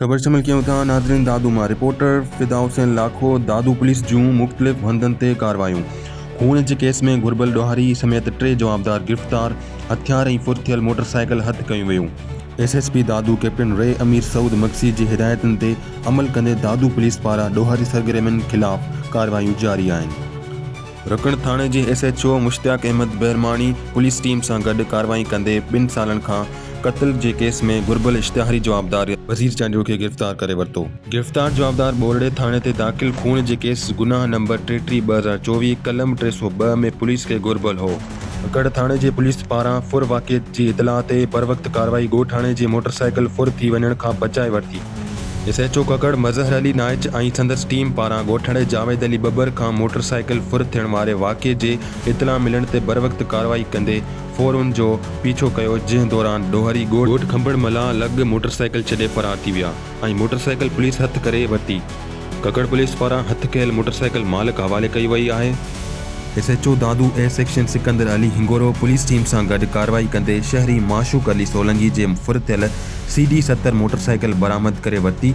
ख़बर शमिल कयूं था नाज़रीन। दादू मां रिपोर्टर फ़िदा हुसैन लाखो। दादू पुलिस जूं मुख़्तलिफ़ हंधनि ते कार्रवायूं। खून जे केस में घुर्बल ॾोहारी समेत 3 जवाबदार गिरफ़्तार। हथियार ऐं फुर्तियल मोटरसाइकिल हथ कयूं वियूं। SSP दादू कैप्टन रे अमीर सऊद मक्सी जी हिदायतुनि ते अमल कंदे दादू पुलिस पारां ॾोहारी सरगर्मियुनि ख़िलाफ़ कार्रवायूं जारी आहिनि। रकण थाणे जे SHO Mushtaq Ahmed Bahrmani police team सां गॾु कार्रवाई कंदे 2 सालनि खां क़त्ल जे केस में घुर्बल इश्तिहारी जवाबदार वज़ीर चांडियो खे गिरफ़्तार करे वरितो। गिरफ़्तार जवाबदार बोरड़े थाणे ते दाख़िल खून जे केस गुनाह नंबर 33/2024 कलम 302 में पुलिस खे घुर्बल हो। ककड़ थाणे जे पुलिस पारां फुर वाक़े जी इतला ते बर वक़्त कार्रवाई ॻोठाणे जी मोटरसाइकिल फुर थी वञण खां बचाए वरिती। SHO ककड़ मज़हर अली नाइच ऐं संदसि टीम पारां ॻोठाणे जावेद अली बबर खां मोटरसाइकिल फुर थियण वारे वाक़े जे इतला मिलण ते बर वक़्त कार्रवाई कंदे फ़ौरन जो पीछो कयो, जंहिं दौरान ॾोहारी ॻोठ खंभण मला लॻ मोटरसाइकिल छॾे फरार थी विया ऐं मोटरसाइकिल पुलिस हथ करे वरिती। ककड़ पुलिस पारां हथ कयल मोटरसाइकिल मालिक हवाले कई वई आहे। SHO Dadu A section Sikandar Ali Hingoro police team सां गॾु कार्रवाई कंदे शहरी माशूक अली सोलंगी जे फुर थियल CD 70 मोटरसाइकिल बरामद करे वरिती।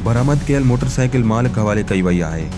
बरामद कयल मोटरसाइकिल मालिक हवाले कई वई आहे।